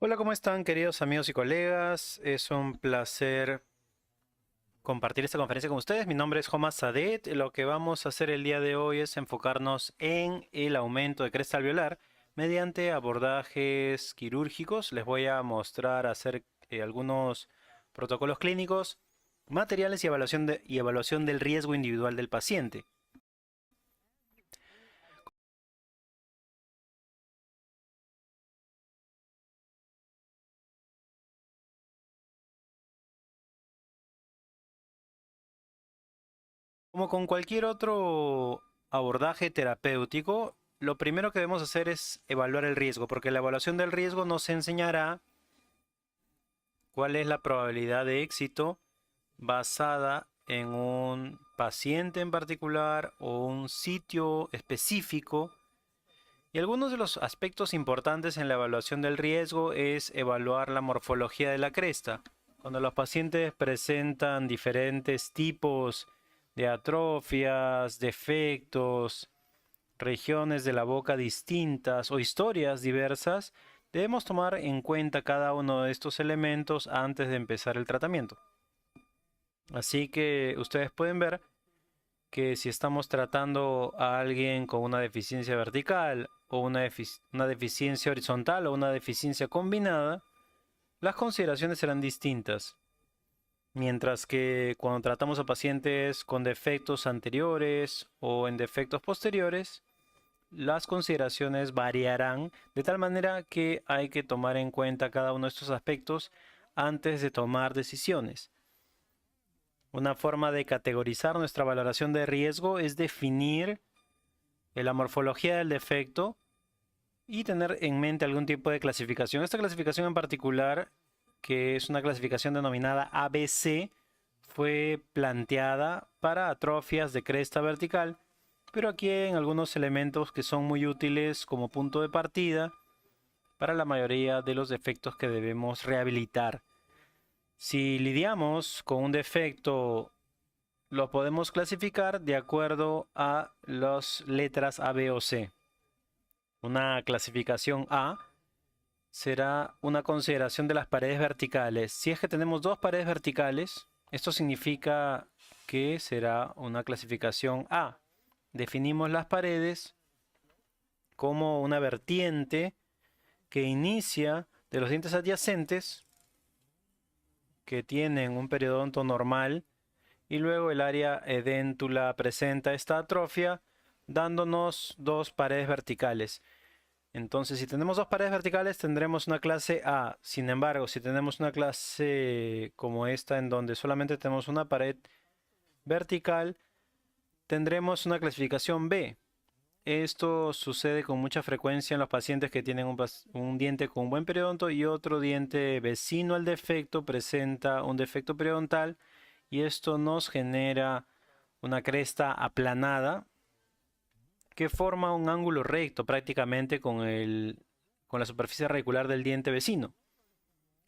Hola, ¿cómo están, queridos amigos y colegas? Es un placer compartir esta conferencia con ustedes. Mi nombre es Homas Sadet. Lo que vamos a hacer el día de hoy es enfocarnos en el aumento de cresta alveolar mediante abordajes quirúrgicos. Les voy a mostrar hacer algunos protocolos clínicos, materiales y evaluación del riesgo individual del paciente. Como con cualquier otro abordaje terapéutico, lo primero que debemos hacer es evaluar el riesgo, porque la evaluación del riesgo nos enseñará cuál es la probabilidad de éxito basada en un paciente en particular o un sitio específico. Y algunos de los aspectos importantes en la evaluación del riesgo es evaluar la morfología de la cresta. Cuando los pacientes presentan diferentes tipos de atrofias, defectos, regiones de la boca distintas o historias diversas, debemos tomar en cuenta cada uno de estos elementos antes de empezar el tratamiento. Así que ustedes pueden ver que si estamos tratando a alguien con una deficiencia vertical o una deficiencia horizontal o una deficiencia combinada, las consideraciones serán distintas. Mientras que cuando tratamos a pacientes con defectos anteriores o en defectos posteriores, las consideraciones variarán de tal manera que hay que tomar en cuenta cada uno de estos aspectos antes de tomar decisiones. Una forma de categorizar nuestra valoración de riesgo es definir la morfología del defecto y tener en mente algún tipo de clasificación. Esta clasificación en particular, que es una clasificación denominada ABC, fue planteada para atrofias de cresta vertical, pero aquí hay algunos elementos que son muy útiles como punto de partida para la mayoría de los defectos que debemos rehabilitar. Si lidiamos con un defecto, lo podemos clasificar de acuerdo a las letras A, B o C. Una clasificación A será una consideración de las paredes verticales. Si es que tenemos dos paredes verticales, esto significa que será una clasificación A. Definimos las paredes como una vertiente que inicia de los dientes adyacentes que tienen un periodonto normal y luego el área edéntula presenta esta atrofia dándonos dos paredes verticales. Entonces, si tenemos dos paredes verticales, tendremos una clase A. Sin embargo, si tenemos una clase como esta, en donde solamente tenemos una pared vertical, tendremos una clasificación B. Esto sucede con mucha frecuencia en los pacientes que tienen un diente con un buen periodonto y otro diente vecino al defecto presenta un defecto periodontal y esto nos genera una cresta aplanada que forma un ángulo recto prácticamente con la superficie radicular del diente vecino.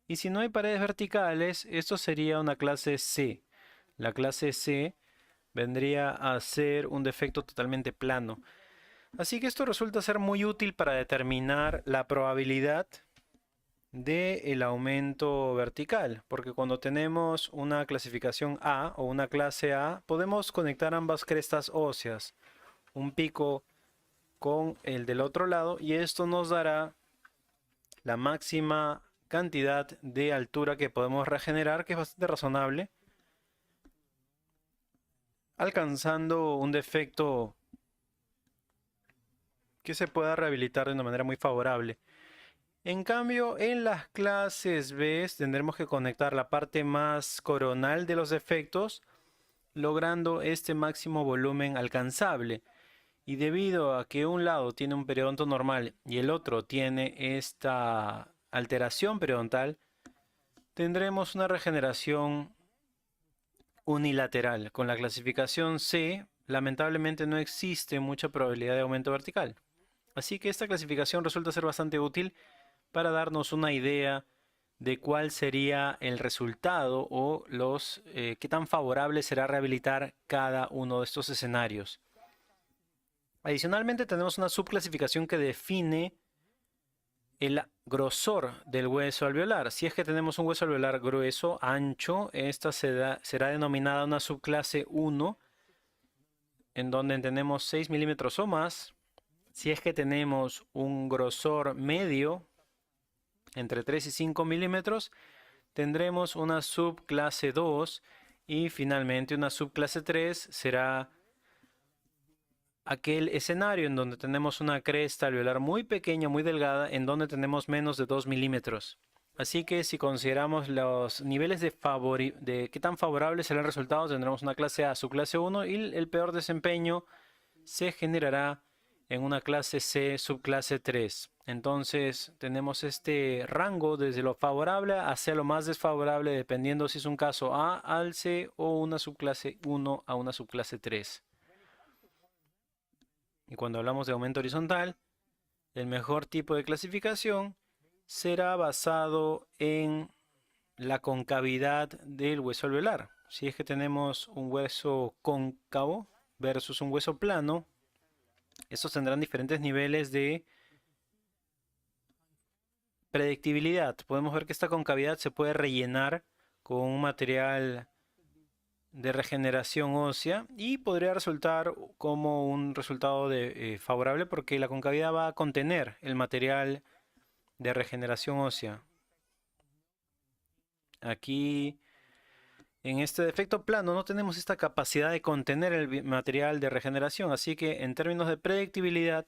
Y si no hay paredes verticales, esto sería una clase C. La clase C vendría a ser un defecto totalmente plano. Así que esto resulta ser muy útil para determinar la probabilidad del aumento vertical, porque cuando tenemos una clasificación A o una clase A, podemos conectar ambas crestas óseas, un pico con el del otro lado, y esto nos dará la máxima cantidad de altura que podemos regenerar, que es bastante razonable, alcanzando un defecto que se pueda rehabilitar de una manera muy favorable. En cambio, en las clases B tendremos que conectar la parte más coronal de los defectos, logrando este máximo volumen alcanzable. Y debido a que un lado tiene un periodonto normal y el otro tiene esta alteración periodontal, tendremos una regeneración unilateral. Con la clasificación C, lamentablemente no existe mucha probabilidad de aumento vertical. Así que esta clasificación resulta ser bastante útil para darnos una idea de cuál sería el resultado o qué tan favorable será rehabilitar cada uno de estos escenarios. Adicionalmente tenemos una subclasificación que define el grosor del hueso alveolar. Si es que tenemos un hueso alveolar grueso, ancho, esta será denominada una subclase 1, en donde tenemos 6 milímetros o más. Si es que tenemos un grosor medio, entre 3 y 5 milímetros, tendremos una subclase 2 y finalmente una subclase 3 será aquel escenario en donde tenemos una cresta alveolar muy pequeña, muy delgada, en donde tenemos menos de 2 milímetros. Así que si consideramos los niveles de qué tan favorable será el resultado, tendremos una clase A, subclase 1, y el peor desempeño se generará en una clase C, subclase 3. Entonces tenemos este rango desde lo favorable hacia lo más desfavorable, dependiendo si es un caso A al C o una subclase 1 a una subclase 3. Y cuando hablamos de aumento horizontal, el mejor tipo de clasificación será basado en la concavidad del hueso alveolar. Si es que tenemos un hueso cóncavo versus un hueso plano, estos tendrán diferentes niveles de predictibilidad. Podemos ver que esta concavidad se puede rellenar con un material de regeneración ósea y podría resultar como un resultado favorable porque la concavidad va a contener el material de regeneración ósea. Aquí en este defecto plano no tenemos esta capacidad de contener el material de regeneración, así que en términos de predictibilidad,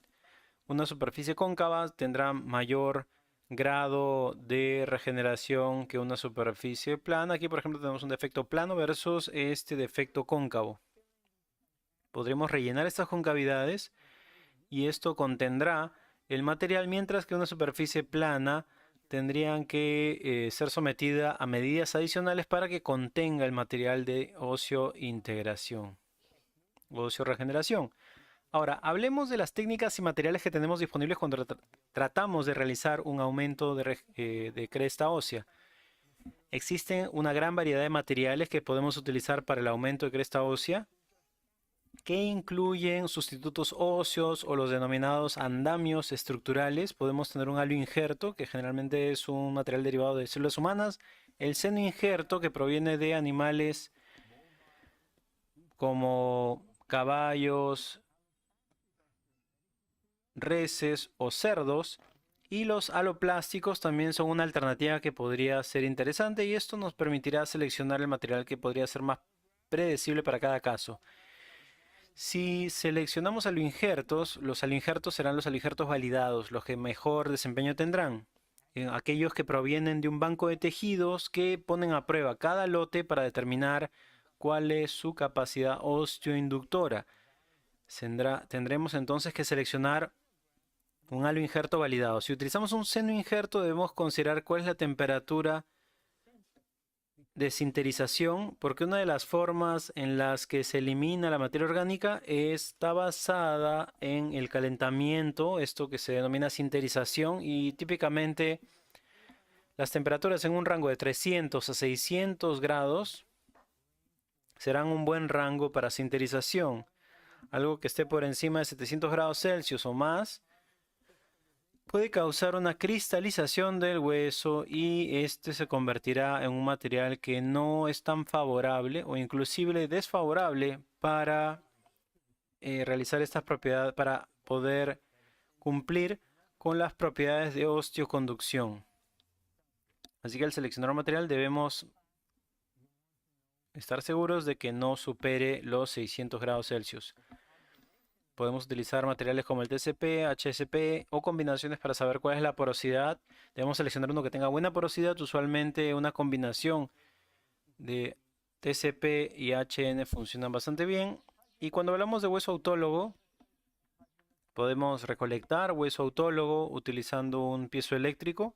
una superficie cóncava tendrá mayor grado de regeneración que una superficie plana. Aquí, por ejemplo, tenemos un defecto plano versus este defecto cóncavo. Podremos rellenar estas concavidades y esto contendrá el material, mientras que una superficie plana tendrían que ser sometida a medidas adicionales para que contenga el material de óseo-integración, óseo-regeneración. Ahora, hablemos de las técnicas y materiales que tenemos disponibles cuando tratamos de realizar un aumento de cresta ósea. Existen una gran variedad de materiales que podemos utilizar para el aumento de cresta ósea, que incluyen sustitutos óseos o los denominados andamios estructurales. Podemos tener un halo injerto, que generalmente es un material derivado de células humanas, el seno injerto, que proviene de animales como caballos, reses o cerdos, y los aloplásticos también son una alternativa que podría ser interesante, y esto nos permitirá seleccionar el material que podría ser más predecible para cada caso. Si seleccionamos aloinjertos, los aloinjertos serán los aloinjertos validados, los que mejor desempeño tendrán. Aquellos que provienen de un banco de tejidos que ponen a prueba cada lote para determinar cuál es su capacidad osteoinductora. Tendremos entonces que seleccionar un halo injerto validado. Si utilizamos un seno injerto, debemos considerar cuál es la temperatura de sinterización, porque una de las formas en las que se elimina la materia orgánica está basada en el calentamiento, esto que se denomina sinterización, y típicamente las temperaturas en un rango de 300 a 600 grados serán un buen rango para sinterización. Algo que esté por encima de 700 grados Celsius o más puede causar una cristalización del hueso y este se convertirá en un material que no es tan favorable o inclusive desfavorable para realizar estas propiedades, para poder cumplir con las propiedades de osteoconducción. Así que al seleccionar un material debemos estar seguros de que no supere los 600 grados Celsius. Podemos utilizar materiales como el TCP, HSP o combinaciones para saber cuál es la porosidad. Debemos seleccionar uno que tenga buena porosidad. Usualmente una combinación de TCP y HN funcionan bastante bien. Y cuando hablamos de hueso autólogo, podemos recolectar hueso autólogo utilizando un piezoeléctrico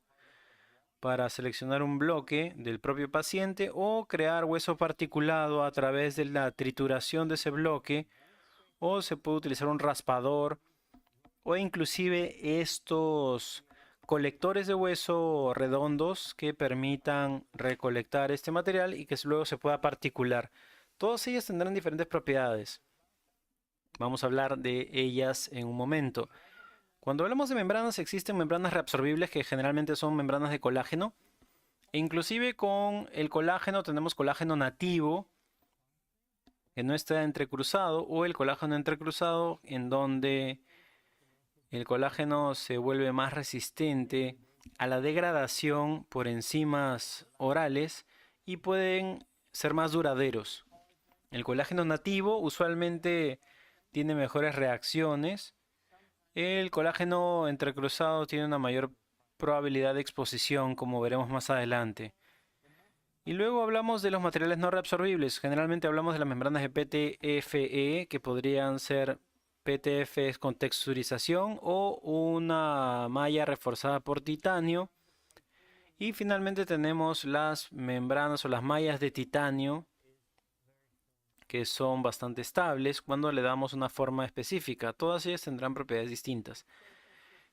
para seleccionar un bloque del propio paciente o crear hueso particulado a través de la trituración de ese bloque, o se puede utilizar un raspador o inclusive estos colectores de hueso redondos que permitan recolectar este material y que luego se pueda particular. Todas ellas tendrán diferentes propiedades. Vamos a hablar de ellas en un momento. Cuando hablamos de membranas, existen membranas reabsorbibles que generalmente son membranas de colágeno. E inclusive con el colágeno tenemos colágeno nativo que no está entrecruzado, o el colágeno entrecruzado en donde el colágeno se vuelve más resistente a la degradación por enzimas orales y pueden ser más duraderos. El colágeno nativo usualmente tiene mejores reacciones. El colágeno entrecruzado tiene una mayor probabilidad de exposición, como veremos más adelante. Y luego hablamos de los materiales no reabsorbibles. Generalmente hablamos de las membranas de PTFE, que podrían ser PTFE con texturización o una malla reforzada por titanio. Y finalmente tenemos las membranas o las mallas de titanio, que son bastante estables cuando le damos una forma específica. Todas ellas tendrán propiedades distintas.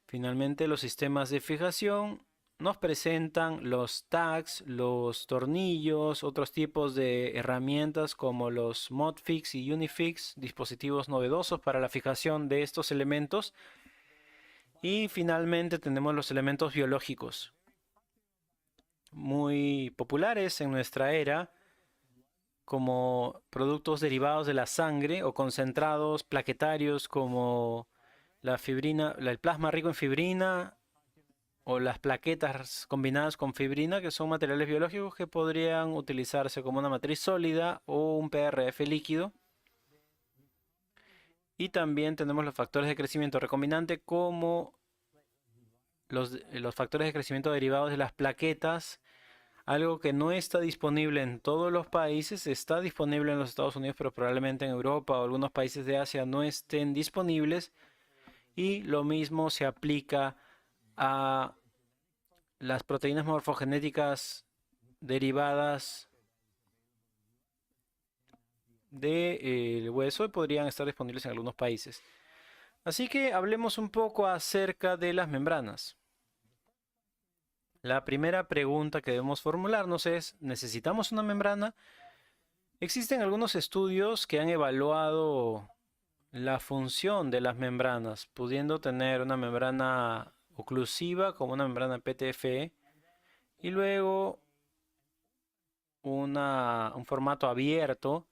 Finalmente, los sistemas de fijación nos presentan los tags, los tornillos, otros tipos de herramientas como los Modfix y Unifix, dispositivos novedosos para la fijación de estos elementos. Y finalmente tenemos los elementos biológicos, muy populares en nuestra era, como productos derivados de la sangre o concentrados plaquetarios como la fibrina, el plasma rico en fibrina o las plaquetas combinadas con fibrina, que son materiales biológicos que podrían utilizarse como una matriz sólida o un PRF líquido. Y también tenemos los factores de crecimiento recombinante como los factores de crecimiento derivados de las plaquetas, algo que no está disponible en todos los países. Está disponible en los Estados Unidos, pero probablemente en Europa o algunos países de Asia no estén disponibles. Y lo mismo se aplica a las proteínas morfogenéticas derivadas del hueso y podrían estar disponibles en algunos países. Así que hablemos un poco acerca de las membranas. La primera pregunta que debemos formularnos es, ¿necesitamos una membrana? Existen algunos estudios que han evaluado la función de las membranas, pudiendo tener una membrana oclusiva como una membrana PTFE y luego un formato abierto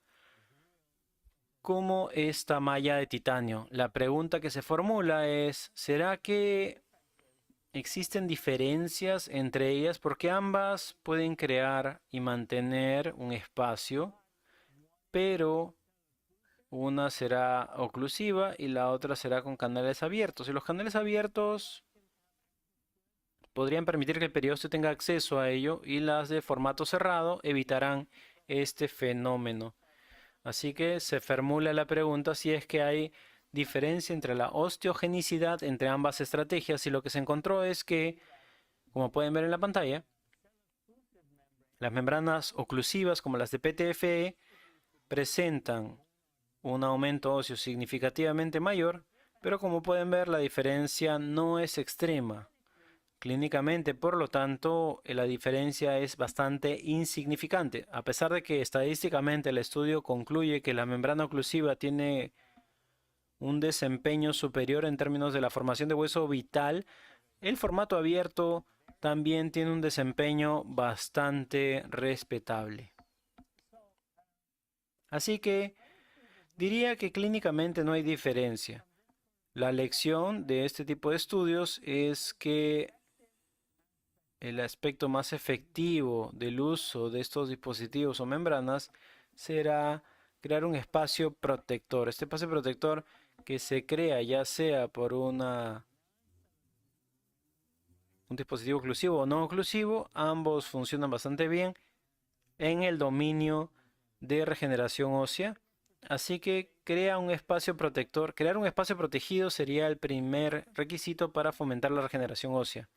como esta malla de titanio. La pregunta que se formula es, ¿será que existen diferencias entre ellas? Porque ambas pueden crear y mantener un espacio, pero una será oclusiva y la otra será con canales abiertos. Y los canales abiertos podrían permitir que el periósteo tenga acceso a ello, y las de formato cerrado evitarán este fenómeno. Así que se formula la pregunta si es que hay diferencia entre la osteogenicidad entre ambas estrategias, y lo que se encontró es que, como pueden ver en la pantalla, las membranas oclusivas como las de PTFE presentan un aumento óseo significativamente mayor, pero como pueden ver la diferencia no es extrema. Clínicamente, por lo tanto, la diferencia es bastante insignificante. A pesar de que estadísticamente el estudio concluye que la membrana oclusiva tiene un desempeño superior en términos de la formación de hueso vital, el formato abierto también tiene un desempeño bastante respetable. Así que diría que clínicamente no hay diferencia. La lección de este tipo de estudios es que el aspecto más efectivo del uso de estos dispositivos o membranas será crear un espacio protector. Este espacio protector que se crea ya sea por un dispositivo oclusivo o no oclusivo, ambos funcionan bastante bien en el dominio de regeneración ósea. Así que crea un espacio protector. Crear un espacio protegido sería el primer requisito para fomentar la regeneración ósea.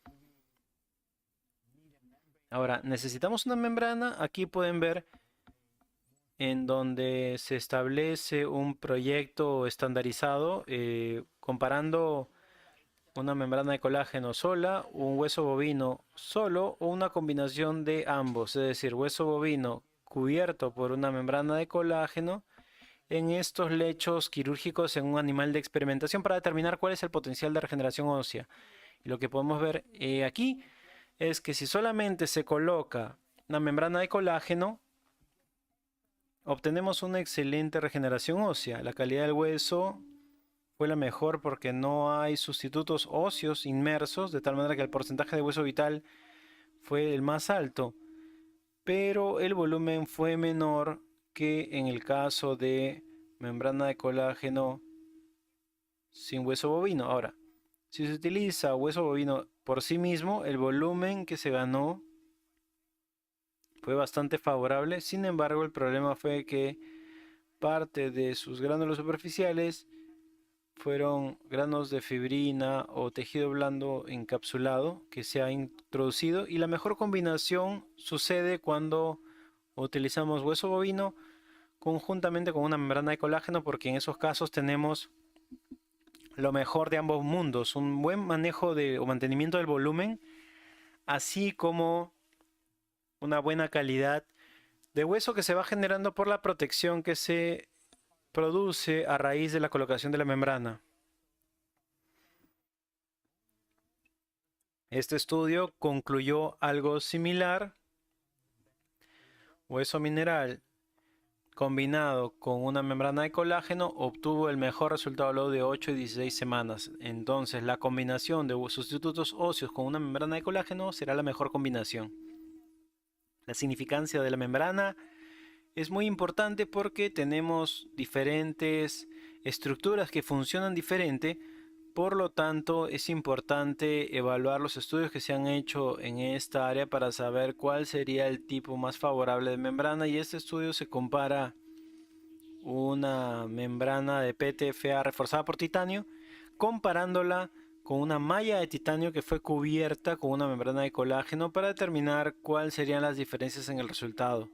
Ahora, necesitamos una membrana. Aquí pueden ver en donde se establece un proyecto estandarizado comparando una membrana de colágeno sola, un hueso bovino solo o una combinación de ambos, es decir, hueso bovino cubierto por una membrana de colágeno en estos lechos quirúrgicos en un animal de experimentación para determinar cuál es el potencial de regeneración ósea. Y lo que podemos ver aquí es que si solamente se coloca una membrana de colágeno, obtenemos una excelente regeneración ósea. La calidad del hueso fue la mejor porque no hay sustitutos óseos inmersos, de tal manera que el porcentaje de hueso vital fue el más alto, pero el volumen fue menor que en el caso de membrana de colágeno sin hueso bovino. Ahora, si se utiliza hueso bovino por sí mismo, el volumen que se ganó fue bastante favorable. Sin embargo, el problema fue que parte de sus gránulos superficiales fueron granos de fibrina o tejido blando encapsulado que se ha introducido, y la mejor combinación sucede cuando utilizamos hueso bovino conjuntamente con una membrana de colágeno, porque en esos casos tenemos lo mejor de ambos mundos, un buen manejo o mantenimiento del volumen, así como una buena calidad de hueso que se va generando por la protección que se produce a raíz de la colocación de la membrana. Este estudio concluyó algo similar. Hueso mineral combinado con una membrana de colágeno obtuvo el mejor resultado luego de 8 y 16 semanas. Entonces, la combinación de sustitutos óseos con una membrana de colágeno será la mejor combinación. La significancia de la membrana es muy importante porque tenemos diferentes estructuras que funcionan diferente. Por lo tanto, es importante evaluar los estudios que se han hecho en esta área para saber cuál sería el tipo más favorable de membrana. Y este estudio se compara una membrana de PTFA reforzada por titanio, comparándola con una malla de titanio que fue cubierta con una membrana de colágeno para determinar cuáles serían las diferencias en el resultado.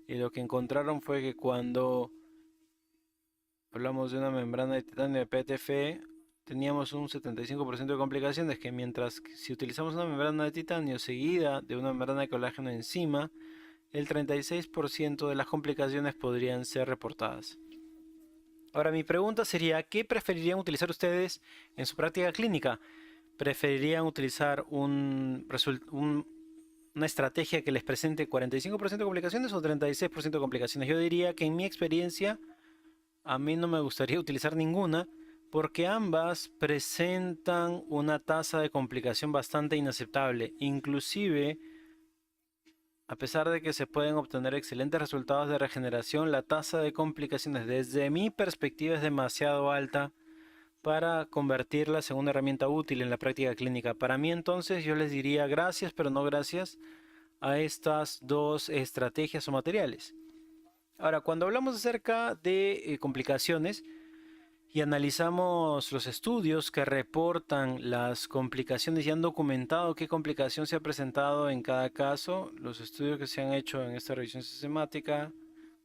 Y lo que encontraron fue que cuando hablamos de una membrana de titanio de PTFE, teníamos un 75% de complicaciones, que mientras que si utilizamos una membrana de titanio seguida de una membrana de colágeno encima, el 36% de las complicaciones podrían ser reportadas. Ahora, mi pregunta sería, ¿qué preferirían utilizar ustedes en su práctica clínica? ¿Preferirían utilizar una estrategia que les presente 45% de complicaciones o 36% de complicaciones? Yo diría que en mi experiencia, a mí no me gustaría utilizar ninguna, porque ambas presentan una tasa de complicación bastante inaceptable. Inclusive, a pesar de que se pueden obtener excelentes resultados de regeneración, la tasa de complicaciones desde mi perspectiva es demasiado alta para convertirlas en una herramienta útil en la práctica clínica. Para mí, entonces, yo les diría gracias, pero no gracias a estas dos estrategias o materiales. Ahora, cuando hablamos acerca de complicaciones y analizamos los estudios que reportan las complicaciones y han documentado qué complicación se ha presentado en cada caso, los estudios que se han hecho en esta revisión sistemática,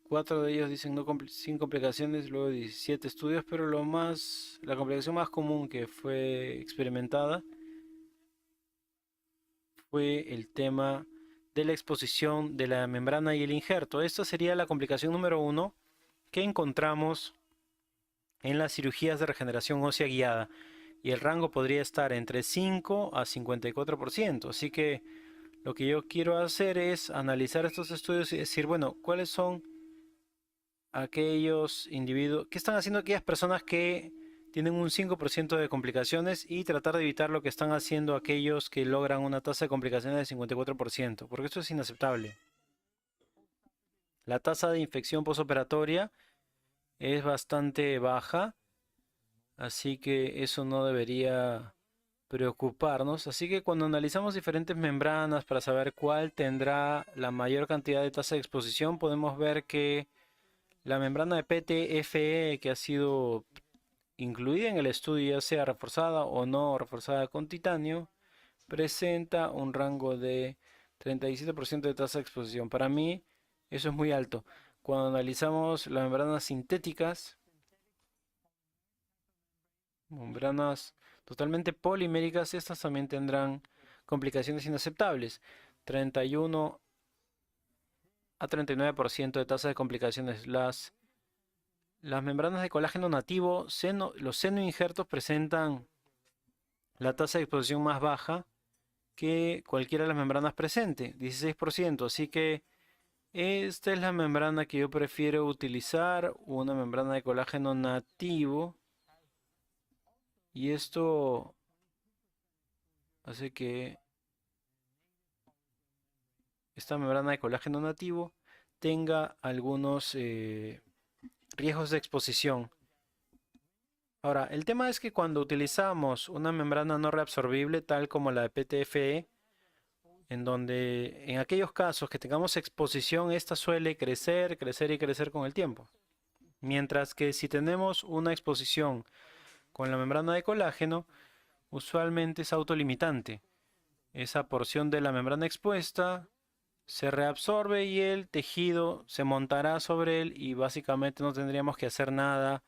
4 de ellos dicen sin complicaciones, luego 17 estudios, pero la complicación más común que fue experimentada fue el tema de la exposición de la membrana y el injerto. Esta sería la complicación número 1 que encontramos en las cirugías de regeneración ósea guiada, y el rango podría estar entre 5 a 54%. Así que lo que yo quiero hacer es analizar estos estudios y decir, bueno, ¿cuáles son aquellos individuos, qué están haciendo aquellas personas que tienen un 5% de complicaciones, y tratar de evitar lo que están haciendo aquellos que logran una tasa de complicaciones de 54%, porque esto es inaceptable. La tasa de infección postoperatoria es bastante baja, así que eso no debería preocuparnos. Así que cuando analizamos diferentes membranas para saber cuál tendrá la mayor cantidad de tasa de exposición, podemos ver que la membrana de PTFE que ha sido incluida en el estudio, ya sea reforzada o no reforzada con titanio, presenta un rango de 37% de tasa de exposición. Para mí eso es muy alto. Cuando analizamos las membranas sintéticas, membranas totalmente poliméricas, estas también tendrán complicaciones inaceptables. 31 a 39% de tasa de complicaciones. Las Las membranas de colágeno nativo, los senoinjertos presentan la tasa de exposición más baja que cualquiera de las membranas presente, 16%. Así que esta es la membrana que yo prefiero utilizar, una membrana de colágeno nativo. Y esto hace que esta membrana de colágeno nativo tenga algunos riesgos de exposición. Ahora, el tema es que cuando utilizamos una membrana no reabsorbible, tal como la de PTFE, en donde en aquellos casos que tengamos exposición, esta suele crecer, crecer y crecer con el tiempo. Mientras que si tenemos una exposición con la membrana de colágeno, usualmente es autolimitante. Esa porción de la membrana expuesta se reabsorbe y el tejido se montará sobre él y básicamente no tendríamos que hacer nada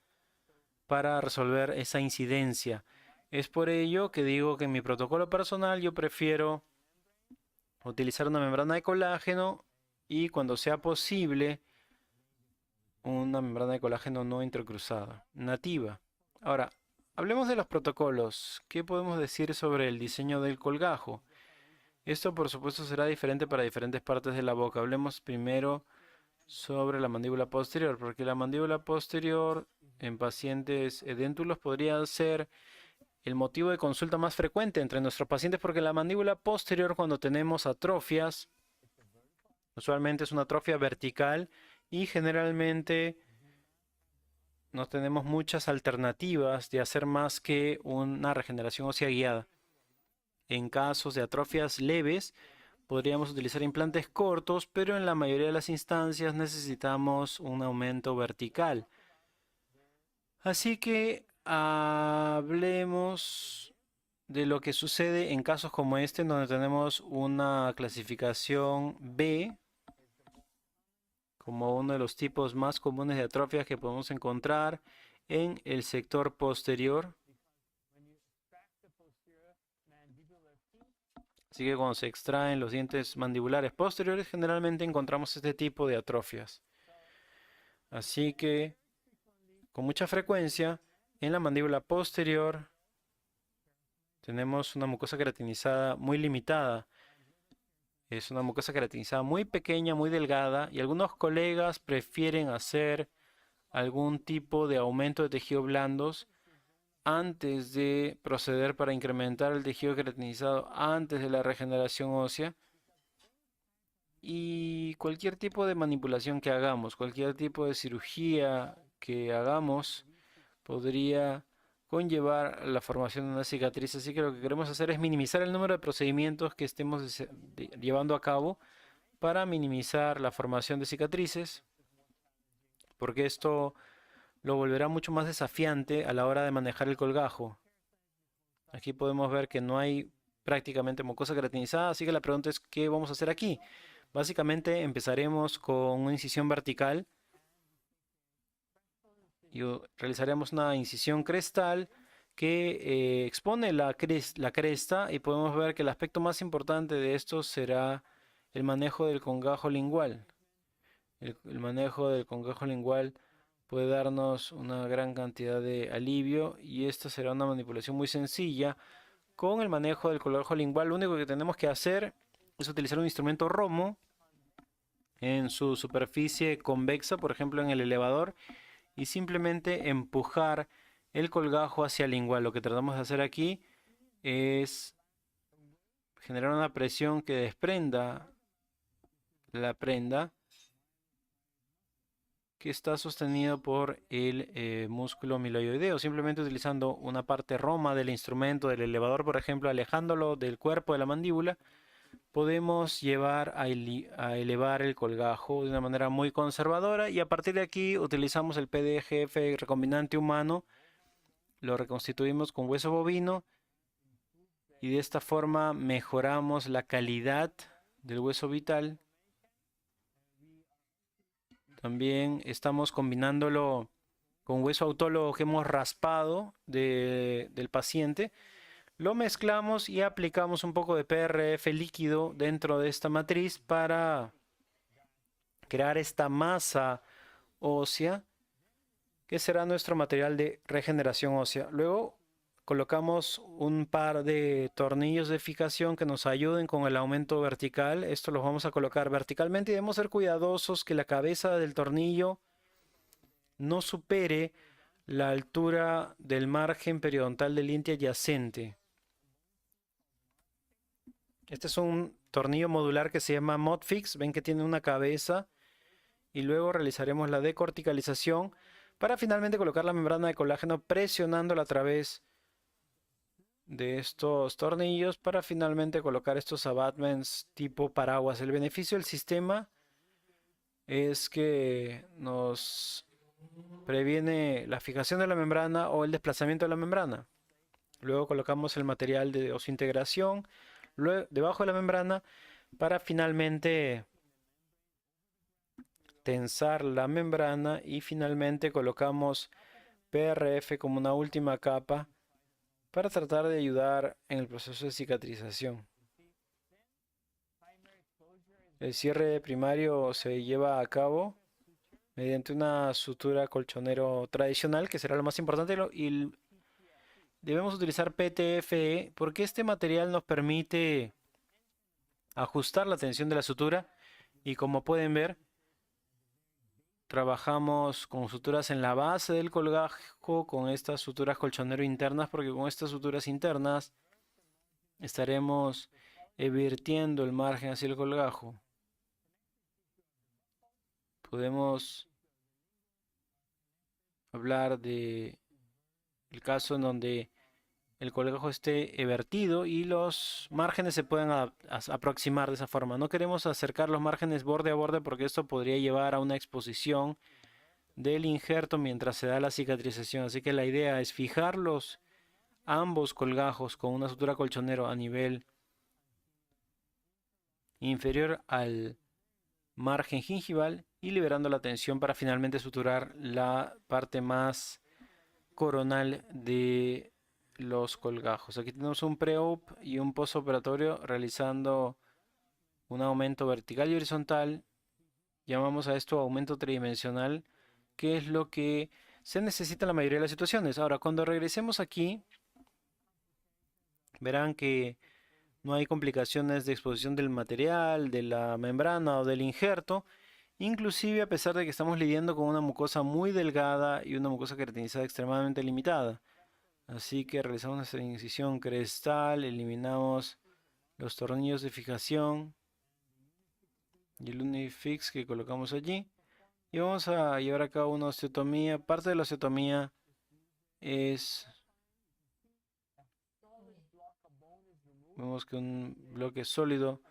para resolver esa incidencia. Es por ello que digo que en mi protocolo personal yo prefiero utilizar una membrana de colágeno y cuando sea posible una membrana de colágeno no intercruzada, nativa. Ahora, hablemos de los protocolos. ¿Qué podemos decir sobre el diseño del colgajo? Esto por supuesto será diferente para diferentes partes de la boca. Hablemos primero sobre la mandíbula posterior, porque la mandíbula posterior en pacientes edéntulos podría ser el motivo de consulta más frecuente entre nuestros pacientes, porque la mandíbula posterior, cuando tenemos atrofias, usualmente es una atrofia vertical y generalmente no tenemos muchas alternativas de hacer más que una regeneración ósea guiada. En casos de atrofias leves, podríamos utilizar implantes cortos, pero en la mayoría de las instancias necesitamos un aumento vertical. Así que hablemos de lo que sucede en casos como este, en donde tenemos una clasificación B como uno de los tipos más comunes de atrofias que podemos encontrar en el sector posterior. Así que cuando se extraen los dientes mandibulares posteriores, generalmente encontramos este tipo de atrofias. Así que, con mucha frecuencia, en la mandíbula posterior tenemos una mucosa queratinizada muy limitada. Es una mucosa queratinizada muy pequeña, muy delgada, y algunos colegas prefieren hacer algún tipo de aumento de tejidos blandos antes de proceder para incrementar el tejido queratinizado antes de la regeneración ósea. Y cualquier tipo de manipulación que hagamos, cualquier tipo de cirugía que hagamos, podría conllevar la formación de una cicatriz. Así que lo que queremos hacer es minimizar el número de procedimientos que estemos llevando a cabo para minimizar la formación de cicatrices, porque esto lo volverá mucho más desafiante a la hora de manejar el colgajo. Aquí podemos ver que no hay prácticamente mucosa queratinizada, así que la pregunta es, ¿qué vamos a hacer aquí? Básicamente empezaremos con una incisión vertical y realizaremos una incisión crestal que expone la cresta, y podemos ver que el aspecto más importante de esto será el manejo del congajo lingual. El manejo del congajo lingual puede darnos una gran cantidad de alivio y esta será una manipulación muy sencilla. Con el manejo del congajo lingual, lo único que tenemos que hacer es utilizar un instrumento Romo en su superficie convexa, por ejemplo en el elevador, y simplemente empujar el colgajo hacia el lingual. Lo que tratamos de hacer aquí es generar una presión que desprenda la prenda que está sostenido por el músculo miloideo, simplemente utilizando una parte roma del instrumento del elevador, por ejemplo, alejándolo del cuerpo de la mandíbula. Podemos llevar a elevar el colgajo de una manera muy conservadora, y a partir de aquí utilizamos el PDGF recombinante humano, lo reconstituimos con hueso bovino y de esta forma mejoramos la calidad del hueso vital. También estamos combinándolo con hueso autólogo que hemos raspado del paciente. Lo mezclamos y aplicamos un poco de PRF líquido dentro de esta matriz para crear esta masa ósea que será nuestro material de regeneración ósea. Luego colocamos un par de tornillos de fijación que nos ayuden con el aumento vertical. Esto los vamos a colocar verticalmente y debemos ser cuidadosos que la cabeza del tornillo no supere la altura del margen periodontal del diente adyacente. Este es un tornillo modular que se llama Modfix. Ven que tiene una cabeza y luego realizaremos la decorticalización para finalmente colocar la membrana de colágeno presionándola a través de estos tornillos para finalmente colocar estos abattements tipo paraguas. El beneficio del sistema es que nos previene la fijación de la membrana o el desplazamiento de la membrana. Luego colocamos el material de osseointegración debajo de la membrana para finalmente tensar la membrana y finalmente colocamos PRF como una última capa para tratar de ayudar en el proceso de cicatrización. El cierre primario se lleva a cabo mediante una sutura colchonero tradicional, que será lo más importante, y debemos utilizar PTFE porque este material nos permite ajustar la tensión de la sutura y como pueden ver, trabajamos con suturas en la base del colgajo, con estas suturas colchonero internas, porque con estas suturas internas estaremos vertiendo el margen hacia el colgajo. Podemos hablar de el caso en donde el colgajo esté vertido y los márgenes se pueden aproximar de esa forma. No queremos acercar los márgenes borde a borde porque esto podría llevar a una exposición del injerto mientras se da la cicatrización. Así que la idea es fijar ambos colgajos con una sutura colchonero a nivel inferior al margen gingival y liberando la tensión para finalmente suturar la parte más coronal de los colgajos. Aquí tenemos un pre-op y un postoperatorio realizando un aumento vertical y horizontal. Llamamos a esto aumento tridimensional, que es lo que se necesita en la mayoría de las situaciones. Ahora, cuando regresemos aquí, verán que no hay complicaciones de exposición del material, de la membrana o del injerto. Inclusive a pesar de que estamos lidiando con una mucosa muy delgada y una mucosa queratinizada extremadamente limitada. Así que realizamos nuestra incisión crestal, eliminamos los tornillos de fijación y el Unifix que colocamos allí. Y vamos a llevar a cabo una osteotomía. Parte de la osteotomía es... Vemos que un bloque sólido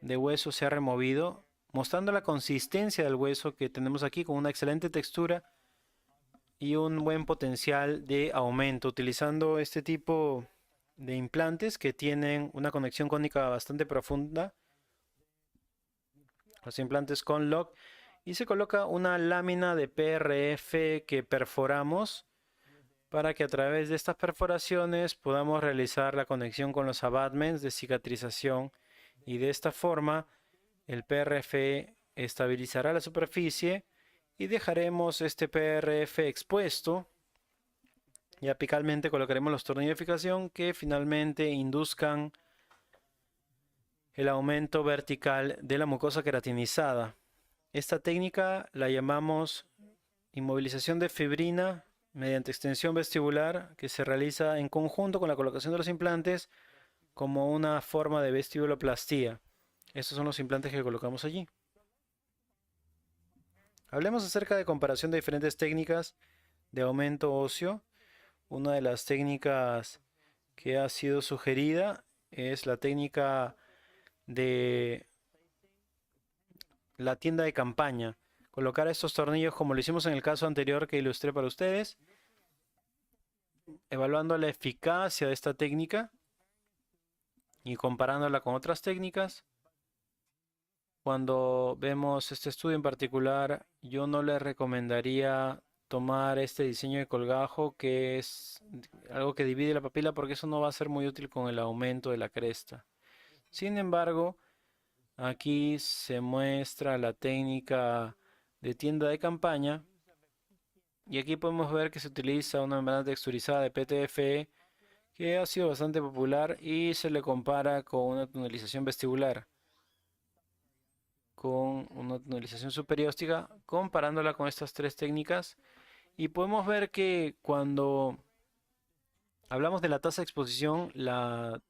de hueso se ha removido, mostrando la consistencia del hueso que tenemos aquí con una excelente textura y un buen potencial de aumento, utilizando este tipo de implantes que tienen una conexión cónica bastante profunda, los implantes Conlock, y se coloca una lámina de PRF que perforamos para que a través de estas perforaciones podamos realizar la conexión con los abattements de cicatrización y de esta forma el PRF estabilizará la superficie y dejaremos este PRF expuesto y apicalmente colocaremos los tornillos de fijación que finalmente induzcan el aumento vertical de la mucosa queratinizada. Esta técnica la llamamos inmovilización de fibrina mediante extensión vestibular, que se realiza en conjunto con la colocación de los implantes como una forma de vestibuloplastía. Estos son los implantes que colocamos allí. Hablemos acerca de comparación de diferentes técnicas de aumento óseo. Una de las técnicas que ha sido sugerida es la técnica de la tienda de campaña. Colocar estos tornillos como lo hicimos en el caso anterior que ilustré para ustedes, evaluando la eficacia de esta técnica y comparándola con otras técnicas. Cuando vemos este estudio en particular, yo no le recomendaría tomar este diseño de colgajo, que es algo que divide la papila, porque eso no va a ser muy útil con el aumento de la cresta. Sin embargo, aquí se muestra la técnica de tienda de campaña, Y aquí podemos ver que se utiliza una membrana texturizada de PTFE que ha sido bastante popular y se le compara con una tunelización vestibular, con una tunelización superióstica, comparándola con estas tres técnicas. Y podemos ver que cuando hablamos de la tasa de exposición, la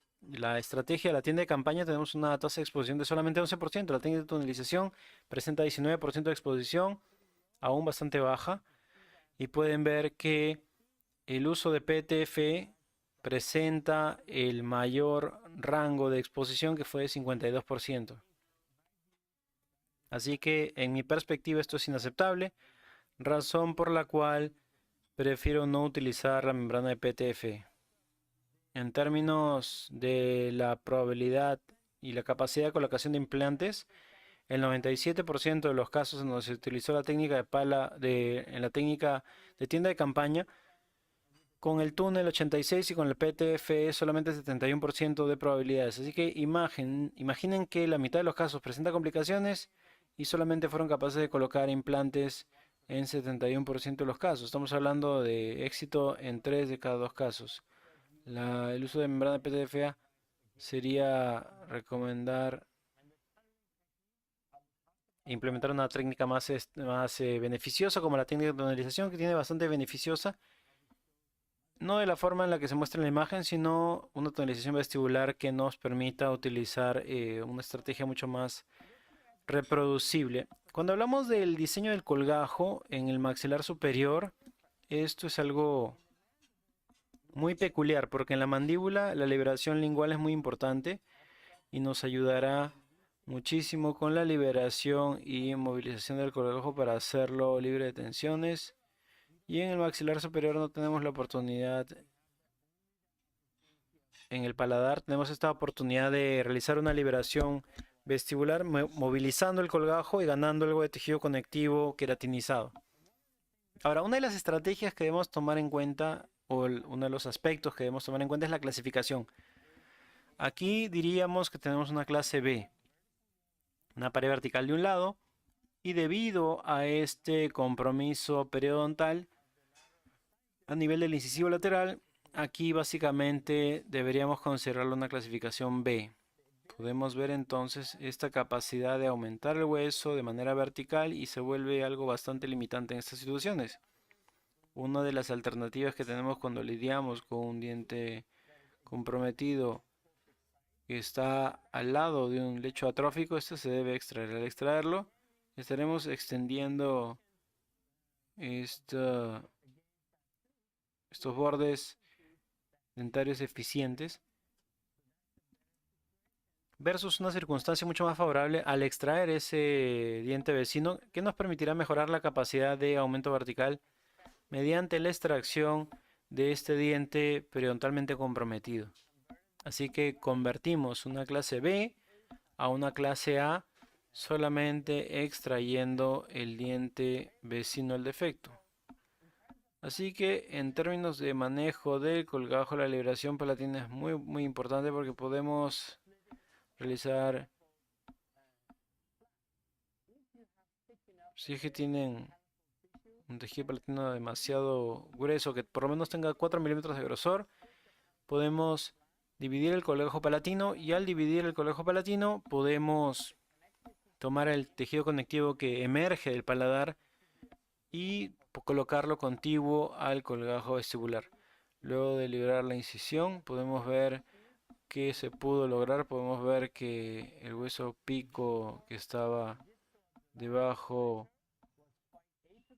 estrategia de la tienda de campaña, tenemos una tasa de exposición de solamente 11%. La técnica de tunelización presenta 19% de exposición, aún bastante baja. Y pueden ver que el uso de PTFE presenta el mayor rango de exposición, que fue de 52%. Así que en mi perspectiva esto es inaceptable, razón por la cual prefiero no utilizar la membrana de PTFE. En términos de la probabilidad y la capacidad de colocación de implantes, el 97% de los casos en donde se utilizó la técnica de pala en la técnica de tienda de campaña, con el túnel 86 y con el PTFE solamente 71% de probabilidades. Así que imaginen que la mitad de los casos presenta complicaciones y solamente fueron capaces de colocar implantes en 71% de los casos. Estamos hablando de éxito en 3 de cada 2 casos. El uso de membrana PTFA sería recomendar implementar una técnica más beneficiosa, como la técnica de tonalización, que tiene bastante beneficiosa, no de la forma en la que se muestra en la imagen, sino una tonalización vestibular que nos permita utilizar una estrategia mucho más reproducible. Cuando hablamos del diseño del colgajo en el maxilar superior, esto es algo muy peculiar, porque en la mandíbula la liberación lingual es muy importante y nos ayudará muchísimo con la liberación y movilización del colgajo para hacerlo libre de tensiones. Y en el maxilar superior no tenemos la oportunidad. En el paladar tenemos esta oportunidad de realizar una liberación vestibular movilizando el colgajo y ganando algo de tejido conectivo queratinizado. Ahora, una de las estrategias que debemos tomar en cuenta, o uno de los aspectos que debemos tomar en cuenta, es la clasificación. Aquí diríamos que tenemos una clase B, una pared vertical de un lado, y debido a este compromiso periodontal a nivel del incisivo lateral, aquí básicamente deberíamos considerarlo una clasificación B. Podemos ver entonces esta capacidad de aumentar el hueso de manera vertical y se vuelve algo bastante limitante en estas situaciones. Una de las alternativas que tenemos cuando lidiamos con un diente comprometido que está al lado de un lecho atrófico, esto se debe extraer. Al extraerlo, estaremos extendiendo estos bordes dentarios eficientes versus una circunstancia mucho más favorable al extraer ese diente vecino, que nos permitirá mejorar la capacidad de aumento vertical mediante la extracción de este diente periodontalmente comprometido. Así que convertimos una clase B a una clase A solamente extrayendo el diente vecino al defecto. Así que en términos de manejo del colgajo, la liberación palatina es muy importante, porque podemos realizar, si es que tienen un tejido palatino demasiado grueso, que por lo menos tenga 4 milímetros de grosor, podemos dividir el colgajo palatino, y al dividir el colgajo palatino podemos tomar el tejido conectivo que emerge del paladar y colocarlo contiguo al colgajo vestibular. Luego de liberar la incisión, podemos ver que se pudo lograr. Podemos ver que el hueso pico que estaba debajo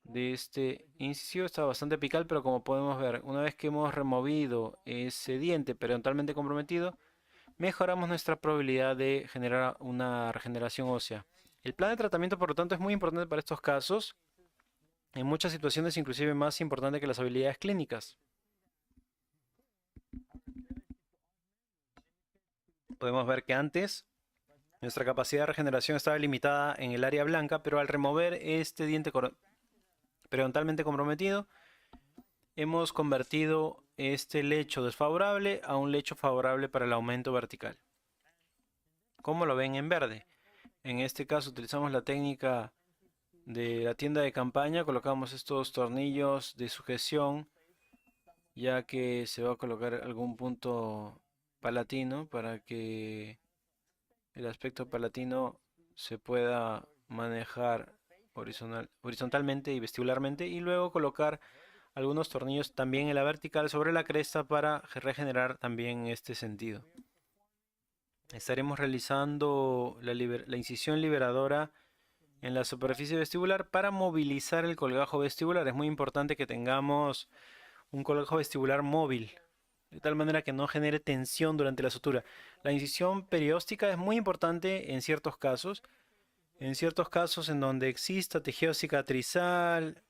de este incisivo está bastante apical, pero como podemos ver, una vez que hemos removido ese diente periodontalmente comprometido, mejoramos nuestra probabilidad de generar una regeneración ósea. El plan de tratamiento, por lo tanto, es muy importante para estos casos, en muchas situaciones inclusive más importante que las habilidades clínicas. Podemos ver que antes nuestra capacidad de regeneración estaba limitada en el área blanca, pero al remover este diente periodontalmente comprometido, hemos convertido este lecho desfavorable a un lecho favorable para el aumento vertical. Como lo ven en verde, en este caso utilizamos la técnica de la tienda de campaña colocamos estos tornillos de sujeción, ya que se va a colocar algún punto palatino para que el aspecto palatino se pueda manejar horizontalmente y vestibularmente, y luego colocar algunos tornillos también en la vertical sobre la cresta para regenerar también este sentido. Estaremos realizando la incisión liberadora en la superficie vestibular para movilizar el colgajo vestibular. Es muy importante que tengamos un colgajo vestibular móvil, de tal manera que no genere tensión durante la sutura. La incisión perióstica es muy importante en ciertos casos. En ciertos casos en donde exista tejido cicatrizal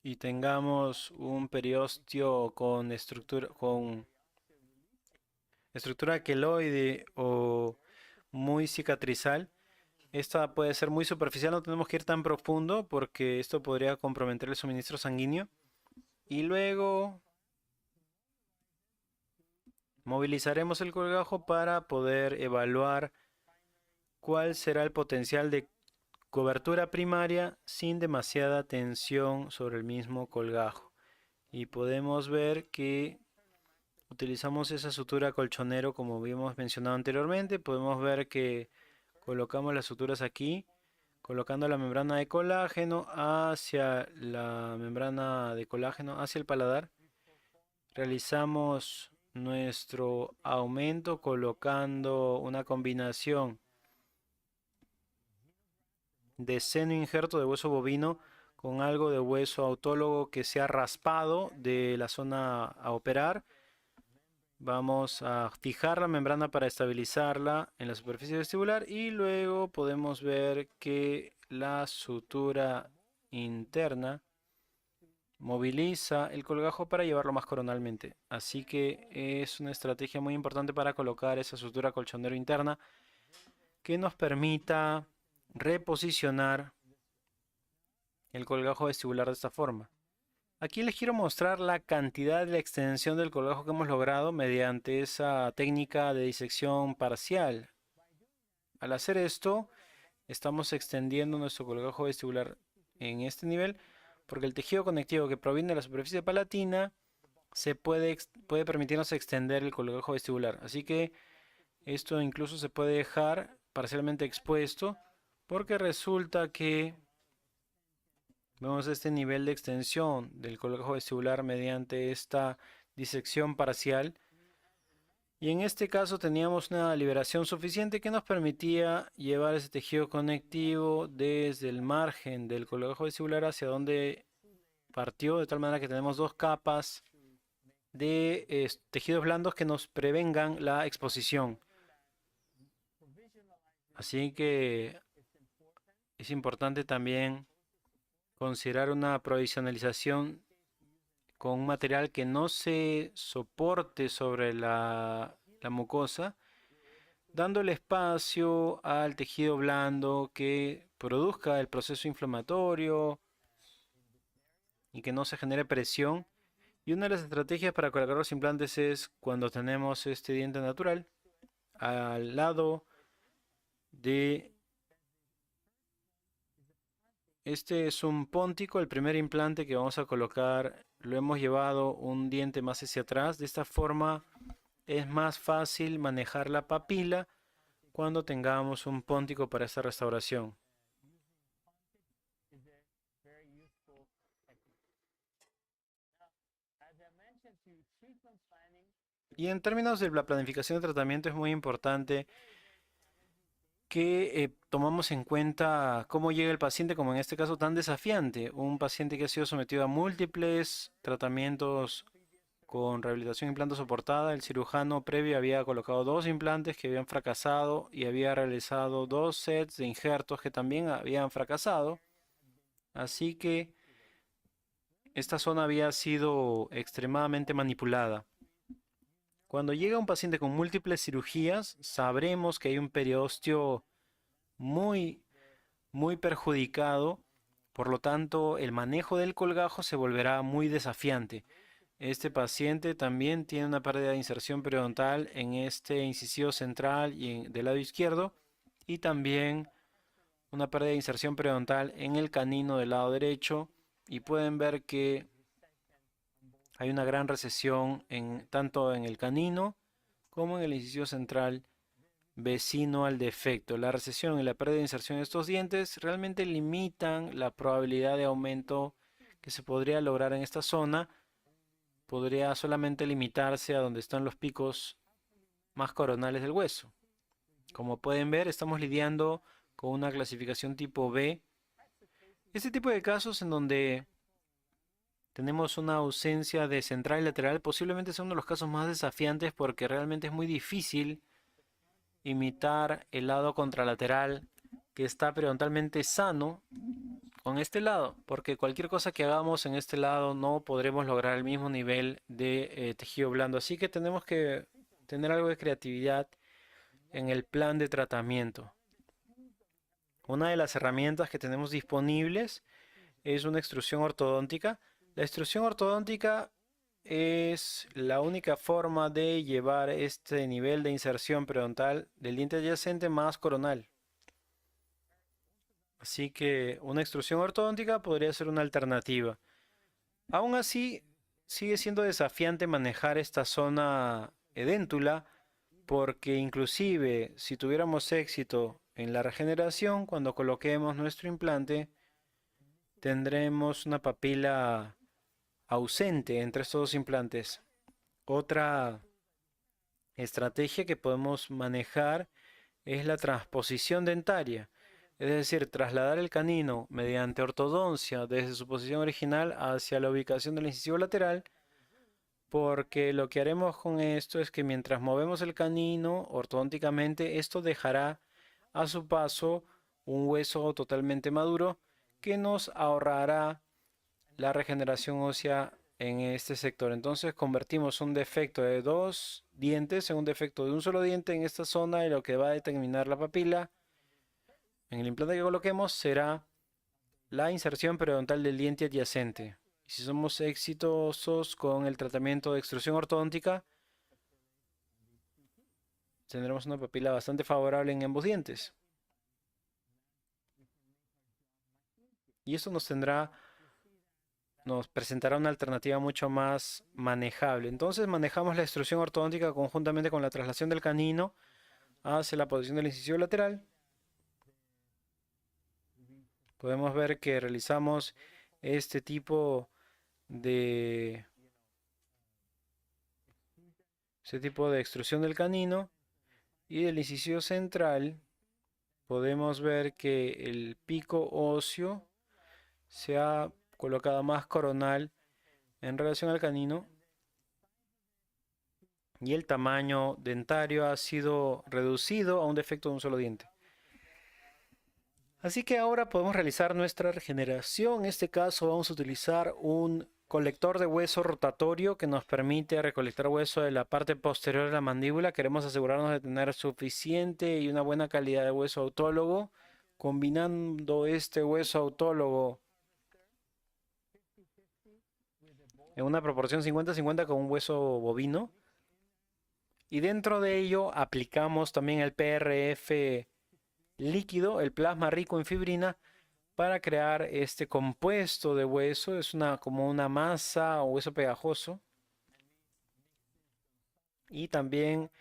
y tengamos un periósteo con estructura queloide o muy cicatrizal, esta puede ser muy superficial, no tenemos que ir tan profundo porque esto podría comprometer el suministro sanguíneo. Y luego movilizaremos el colgajo para poder evaluar cuál será el potencial de cobertura primaria sin demasiada tensión sobre el mismo colgajo. Y podemos ver que utilizamos esa sutura colchonero como habíamos mencionado anteriormente. Podemos ver que colocamos las suturas aquí, colocando la membrana de colágeno hacia la membrana de colágeno hacia el paladar. Realizamos nuestro aumento colocando una combinación de seno injerto de hueso bovino con algo de hueso autólogo que se ha raspado de la zona a operar. Vamos a fijar la membrana para estabilizarla en la superficie vestibular y luego podemos ver que la sutura interna moviliza el colgajo para llevarlo más coronalmente. Así que es una estrategia muy importante para colocar esa sutura colchonero interna que nos permita reposicionar el colgajo vestibular de esta forma. Aquí les quiero mostrar la cantidad de la extensión del colgajo que hemos logrado mediante esa técnica de disección parcial. Al hacer esto, estamos extendiendo nuestro colgajo vestibular en este nivel porque el tejido conectivo que proviene de la superficie palatina puede permitirnos extender el colgajo vestibular. Así que esto incluso se puede dejar parcialmente expuesto porque resulta que vemos este nivel de extensión del colgajo vestibular mediante esta disección parcial. Y en este caso teníamos una liberación suficiente que nos permitía llevar ese tejido conectivo desde el margen del colgajo vestibular hacia donde partió, de tal manera que tenemos dos capas de tejidos blandos que nos prevengan la exposición. Así que es importante también considerar una provisionalización con un material que no se soporte sobre la mucosa, dándole espacio al tejido blando que produzca el proceso inflamatorio y que no se genere presión. Y una de las estrategias para colocar los implantes es cuando tenemos este diente natural, al lado de este es un póntico, el primer implante que vamos a colocar, lo hemos llevado un diente más hacia atrás. De esta forma es más fácil manejar la papila cuando tengamos un póntico para esta restauración. Y en términos de la planificación de tratamiento es muy importante que tomamos en cuenta cómo llega el paciente, como en este caso tan desafiante, un paciente que ha sido sometido a múltiples tratamientos con rehabilitación implante soportada. El cirujano previo había colocado dos implantes que habían fracasado y había realizado dos sets de injertos que también habían fracasado. Así que esta zona había sido extremadamente manipulada. Cuando llega un paciente con múltiples cirugías, sabremos que hay un periósteo muy perjudicado. Por lo tanto, el manejo del colgajo se volverá muy desafiante. Este paciente también tiene una pérdida de inserción periodontal en este incisivo central y del lado izquierdo, y también una pérdida de inserción periodontal en el canino del lado derecho y pueden ver que hay una gran recesión tanto en el canino como en el incisivo central vecino al defecto. La recesión y la pérdida de inserción de estos dientes realmente limitan la probabilidad de aumento que se podría lograr en esta zona. Podría solamente limitarse a donde están los picos más coronales del hueso. Como pueden ver, estamos lidiando con una clasificación tipo B. Este tipo de casos en donde tenemos una ausencia de central y lateral posiblemente sea uno de los casos más desafiantes porque realmente es muy difícil imitar el lado contralateral que está periodontalmente sano con este lado, porque cualquier cosa que hagamos en este lado no podremos lograr el mismo nivel de tejido blando. Así que tenemos que tener algo de creatividad en el plan de tratamiento. Una de las herramientas que tenemos disponibles es una extrusión ortodóntica. La extrusión ortodóntica es la única forma de llevar este nivel de inserción periodontal del diente adyacente más coronal. Así que una extrusión ortodóntica podría ser una alternativa. Aún así, sigue siendo desafiante manejar esta zona edéntula porque inclusive si tuviéramos éxito en la regeneración, cuando coloquemos nuestro implante, tendremos una papila ausente entre estos dos implantes. Otra estrategia que podemos manejar es la transposición dentaria, es decir, trasladar el canino mediante ortodoncia desde su posición original hacia la ubicación del incisivo lateral, porque lo que haremos con esto es que mientras movemos el canino ortodónticamente, esto dejará a su paso un hueso totalmente maduro que nos ahorrará la regeneración ósea en este sector. Entonces convertimos un defecto de dos dientes en un defecto de un solo diente en esta zona y lo que va a determinar la papila en el implante que coloquemos será la inserción periodontal del diente adyacente. Y si somos exitosos con el tratamiento de extrusión ortodóntica, tendremos una papila bastante favorable en ambos dientes. Y esto nos presentará una alternativa mucho más manejable. Entonces manejamos la extrusión ortodóntica conjuntamente con la traslación del canino hacia la posición del incisivo lateral. Podemos ver que realizamos este tipo de extrusión del canino y del incisivo central. Podemos ver que el pico óseo se ha colocado más coronal en relación al canino y el tamaño dentario ha sido reducido a un defecto de un solo diente. Así que ahora podemos realizar nuestra regeneración. En este caso vamos a utilizar un colector de hueso rotatorio que nos permite recolectar hueso de la parte posterior de la mandíbula. Queremos asegurarnos de tener suficiente y una buena calidad de hueso autólogo. Combinando este hueso autólogo en una proporción 50-50 con un hueso bovino. Y dentro de ello aplicamos también el PRF líquido, el plasma rico en fibrina, para crear este compuesto de hueso. Es como una masa o hueso pegajoso. Y también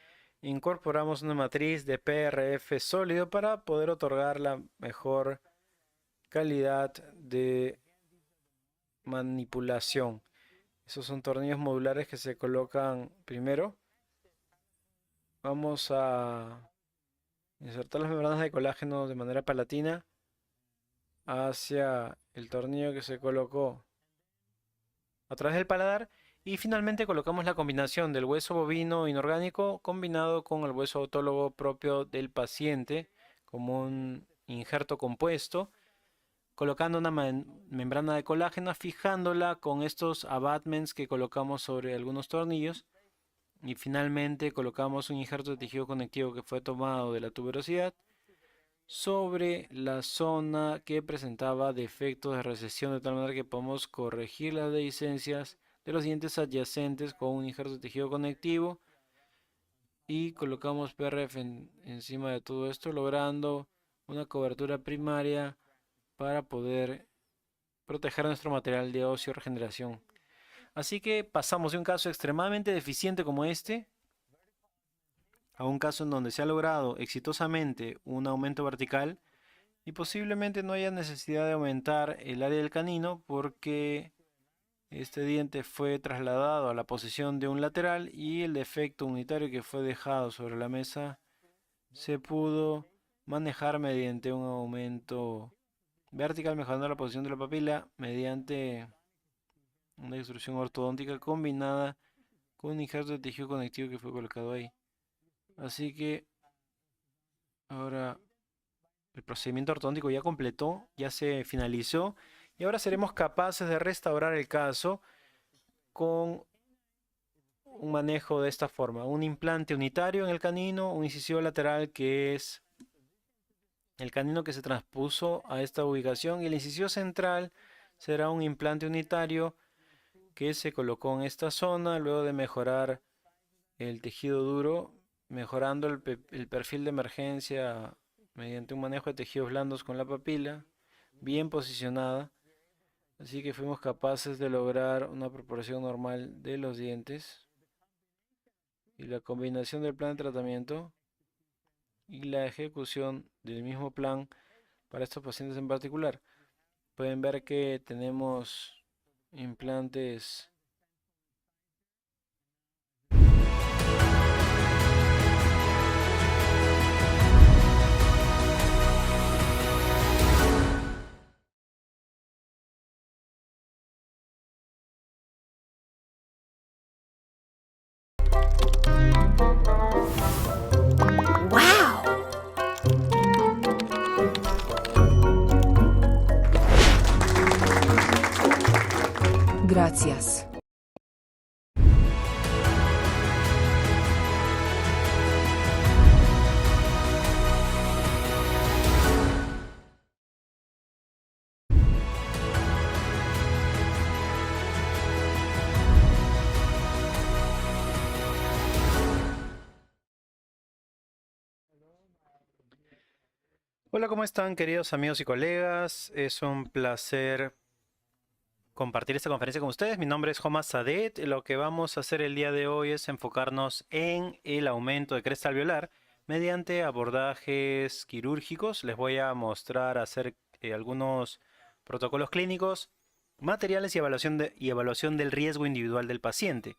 incorporamos una matriz de PRF sólido para poder otorgar la mejor calidad de manipulación. Esos son tornillos modulares que se colocan primero. Vamos a insertar las membranas de colágeno de manera paulatina hacia el tornillo que se colocó a través del paladar y finalmente colocamos la combinación del hueso bovino inorgánico combinado con el hueso autólogo propio del paciente como un injerto compuesto, colocando una membrana de colágeno, fijándola con estos abatments que colocamos sobre algunos tornillos. Y finalmente colocamos un injerto de tejido conectivo que fue tomado de la tuberosidad sobre la zona que presentaba defectos de recesión, de tal manera que podemos corregir las dehiscencias de los dientes adyacentes con un injerto de tejido conectivo. Y colocamos PRF encima de todo esto, logrando una cobertura primaria para poder proteger nuestro material de óseo regeneración. Así que pasamos de un caso extremadamente deficiente como este a un caso en donde se ha logrado exitosamente un aumento vertical y posiblemente no haya necesidad de aumentar el área del canino porque este diente fue trasladado a la posición de un lateral y el defecto unitario que fue dejado sobre la mesa se pudo manejar mediante un aumento vertical, mejorando la posición de la papila mediante una extrusión ortodóntica combinada con un injerto de tejido conectivo que fue colocado ahí. Así que ahora el procedimiento ortodóntico ya completó, ya se finalizó y ahora seremos capaces de restaurar el caso con un manejo de esta forma. Un implante unitario en el canino, un incisivo lateral que es el canino que se transpuso a esta ubicación y el incisivo central será un implante unitario que se colocó en esta zona luego de mejorar el tejido duro, mejorando el perfil de emergencia mediante un manejo de tejidos blandos con la papila bien posicionada. Así que fuimos capaces de lograr una proporción normal de los dientes y la combinación del plan de tratamiento y la ejecución del mismo plan para estos pacientes en particular. Pueden ver que tenemos implantes ¡Wow! Gracias. Hola, ¿cómo están, queridos amigos y colegas? Es un placer compartir esta conferencia con ustedes. Mi nombre es Homas Sadet. Lo que vamos a hacer el día de hoy es enfocarnos en el aumento de cresta alveolar mediante abordajes quirúrgicos. Les voy a mostrar hacer algunos protocolos clínicos, materiales y evaluación del riesgo individual del paciente.